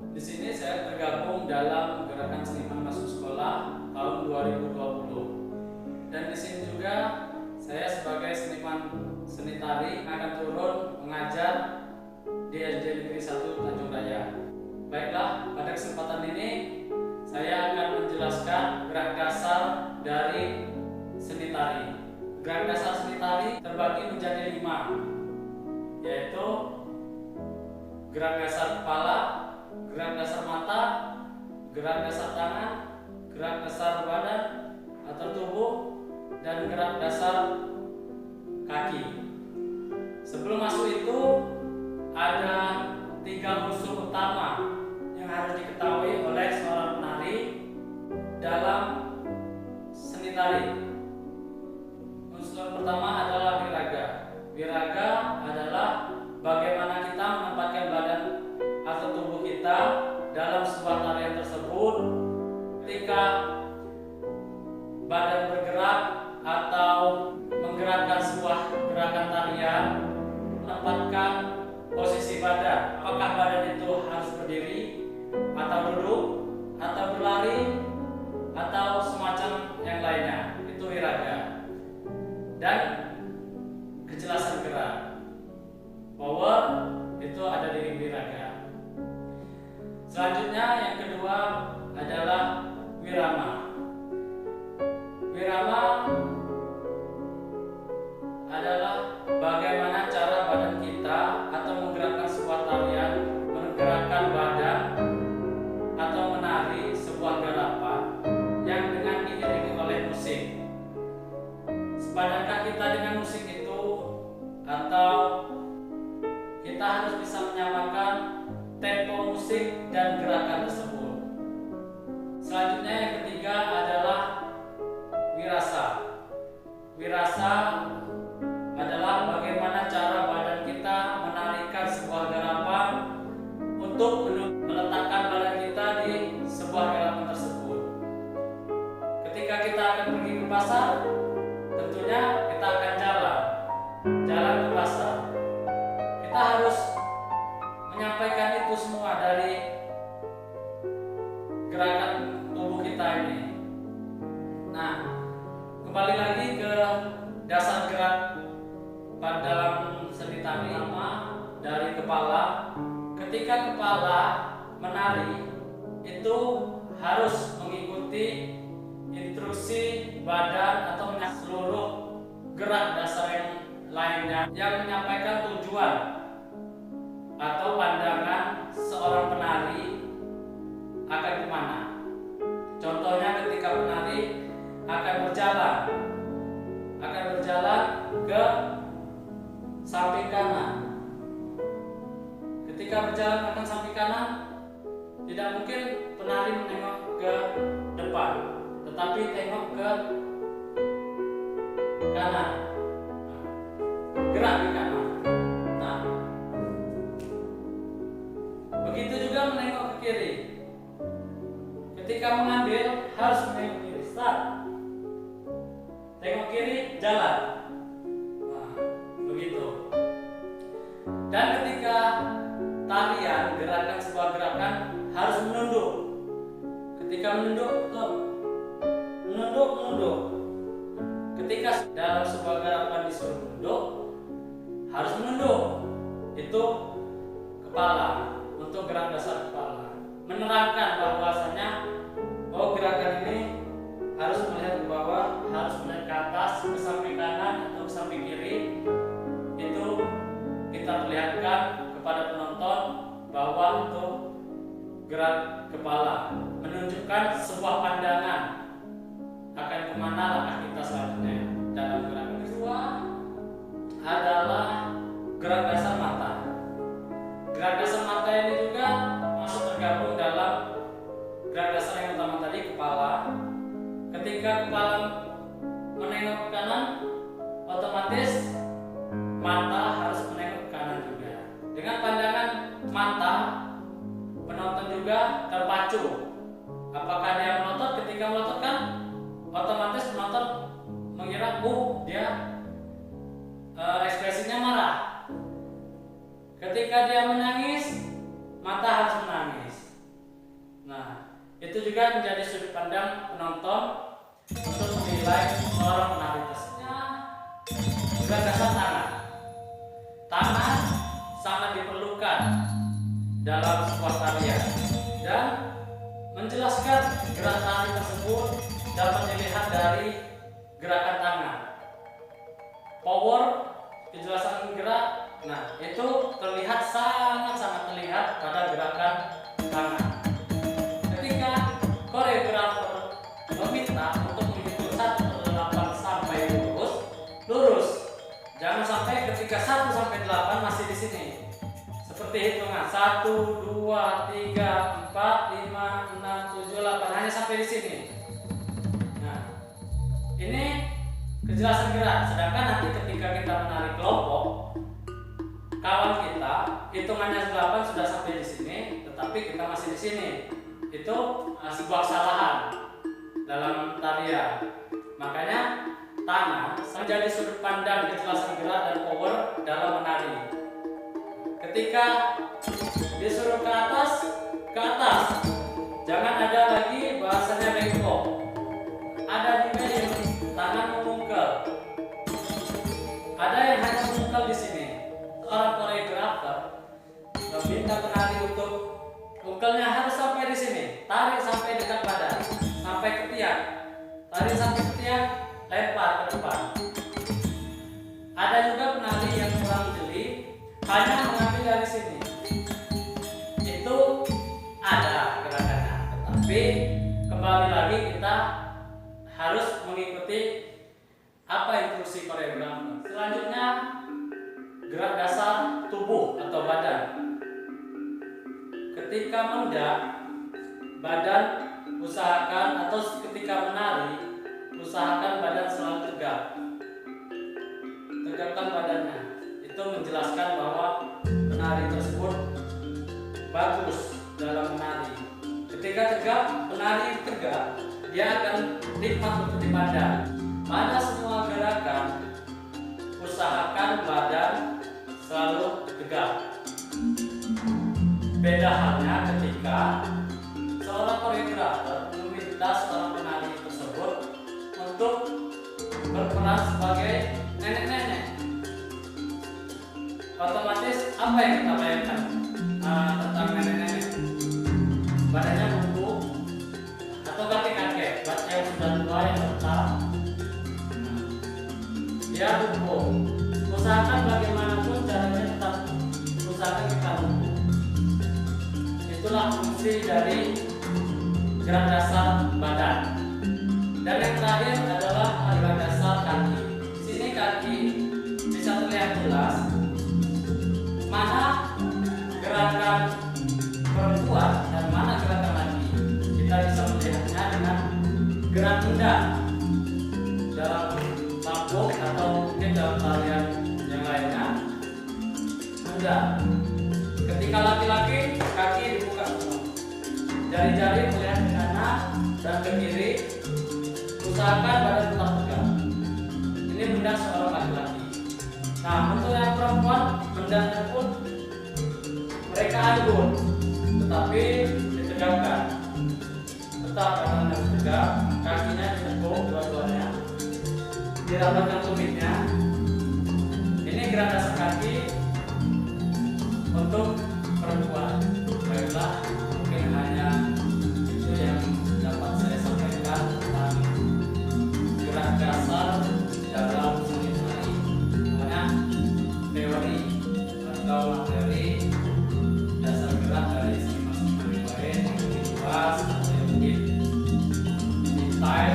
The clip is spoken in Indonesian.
Di sini saya tergabung dalam Gerakan Seniman Masuk Sekolah tahun 2020. Dan di sini juga saya sebagai seniman seni tari akan turun mengajar di SD Negeri 1 Tanjung Raya. Baiklah, pada kesempatan ini saya akan menjelaskan gerak dasar dari seni tari. Gerak dasar seni tari terbagi menjadi 5, yaitu gerak dasar kepala, gerak dasar mata, gerak dasar tangan, gerak dasar badan atau tubuh, dan gerak dasar kaki. Sebelum masuk itu ada 3 unsur utama yang harus diketahui oleh seorang penari dalam seni tari. Unsur pertama adalah wiraga. Wiraga adalah bagaimana kita menempatkan badan atau tubuh kita dalam sebuah tarian tersebut. Ketika badan bergerak atau menggerakkan sebuah gerakan tarian, menempatkan posisi badan. Apakah badan itu harus berdiri atau duduk atau berlari atau semacam yang lainnya. Itu wiraga. Dan kejelasan gerak, power, itu ada di wiraga. Selanjutnya yang kedua adalah wirama. Wirama adalah bagaimana cara badan kita atau menggerakkan sebuah tarian, menggerakkan badan atau menari sebuah gerakan yang dengan diiringi oleh musik. Sepadatkah kita dengan musik itu, atau kita harus bisa menyamakan tempo musik dan gerakan tersebut. Selanjutnya yang ketiga adalah wirasa. Wirasa adalah bagaimana cara badan kita menarikan sebuah gerakan untuk meletakkan badan kita di sebuah gerakan tersebut. Ketika kita akan pergi ke pasar, tentunya kita akan jalan ke pasar. Kita harus menyampaikan itu semua dari gerakan tubuh kita ini. Nah, kembali lagi ke dasar gerak pada dalam seni tari. Pertama, dari kepala. Ketika kepala menari, itu harus mengikuti instruksi badan atau seluruh gerak dasar yang lainnya yang menyampaikan tujuan atau pandangan seorang penari akan kemana. Contohnya ketika penari akan berjalan ke samping kanan. Ketika berjalan ke samping kanan, tidak mungkin penari menengok ke depan, tetapi tengok ke kanan, gerak ke kanan. Nah, begitu juga menengok ke kiri. Ketika mengambil harus menengok kiri. Start. Tengok kiri, jalan. Nah, begitu. Dan ketika tarian, gerakan sebuah gerakan harus menunduk. Ketika menunduk, menunduk. Ketika dalam sebuah gerakan disuruh menunduk, harus menunduk. Itu kepala, untuk gerak dasar kepala. Menerangkan bahwasanya gerakan ini harus melihat ke bawah, harus melihat ke atas, ke samping kanan atau ke samping kiri. Itu kita perlihatkan kepada penonton bahwa itu gerak kepala, menunjukkan sebuah pandangan akan kemana langkah kita selanjutnya dalam gerakan. Kedua adalah gerak dasar mata. Gerak dasar mata ini juga masuk tergabung dalam gerak dasar yang utama tadi, kepala. Ketika kepala menengok ke kanan, otomatis mata harus menengok ke kanan juga. Dengan pandangan mata, penonton juga terpacu. Apakah dia melotot? Ketika melotot kan otomatis penonton mengira dia ekspresinya marah. Ketika dia menangis, mata harus menangis. Itu juga menjadi sudut pandang penonton untuk menilai seorang penari tersebut. Gerak dasar tangan. Tangan sangat diperlukan dalam sebuah tarian, dan menjelaskan gerak tari tersebut dapat dilihat dari gerakan tangan. Power, kejelasan gerak, nah itu terlihat sangat terlihat pada gerakan tangan. Ketika koreografer meminta untuk menghitung 1 sampai 8 sampai lurus, jangan sampai ketika 1 sampai 8 masih di sini. Seperti hitungan 1, 2, 3, 4, 5, 6, 7, 8 hanya sampai di sini. Nah, ini kejelasan gerak. Sedangkan nanti ketika kita menari kelompok, kawan kita hitungannya 8 sudah sampai di sini, tetapi kita masih di sini. Itu sebuah kesalahan dalam tarian. Makanya tangan menjadi sudut pandang kejelasan gerak dan power dalam menari. Ketika disuruh ke atas, jangan ada lagi bahasanya bengkok. Ada juga yang tangan memungkel, ada yang hanya memungkel di sini. Seorang koreografer meminta penari untuk mungkelnya harus sampai di sini, tarik sampai dekat badan, sampai ke tiang, tarik sampai ke tiang, lempar ke depan. Ada juga penari yang kurang jeli, hanya mengambil dari sini. Itu ada gerakannya, tetapi kembali lagi kita harus mengikuti apa instruksi koreografer. Selanjutnya, gerak dasar tubuh atau badan. Ketika mendak, badan usahakan, atau ketika menari, usahakan badan selalu tegak. Tegakkan badannya. Itu menjelaskan bahwa penari tersebut bagus dalam menari. Ketika tegak, penari tegak, dia akan nikmat untuk dipandang. Pada semua gerakan, usahakan badan selalu tegak. Beda halnya ketika seorang koreografer meminta seorang penari tersebut untuk berperan sebagai nenek-nenek. Otomatis apa yang kita bayangkan tentang nenek-nenek? Badannya bungkuk atau kakek-kakek, yang sudah tua yang tetap, dia bungkuk. Usahakan bagaimanapun caranya tetap usahakan kita bungkuk. Itulah fungsi dari gerak dasar badan. Dan yang terakhir adalah gerak dasar kaki. Di sini kaki bisa terlihat jelas mana gerakan perempuan dan mana gerakan laki. Kita bisa melihatnya dengan gerak pundak dalam mabuk atau mungkin dalam tarian yang lainnya. Pundak. Ketika laki-laki, kaki dibuka semua, jari-jari melihat ke kanan dan ke kiri. Usahakan badan tetap tegak. Ini pundak seorang laki-laki. Nah, untuk yang perempuan, pundaknya pun mereka anggun, tetapi ditegakkan. Tetap badannya tegak, kakinya ditekuk dua-duanya, dirapatkan tumitnya. Ini gerak dasar kaki untuk perempuan. Baiklah, mungkin hanya itu yang dapat saya sampaikan tentang gerak dasar dalam seni tari. Makanya teori atau materi dasar gerak dari seni masing-masing lain yang lebih luas atau yang mungkin detail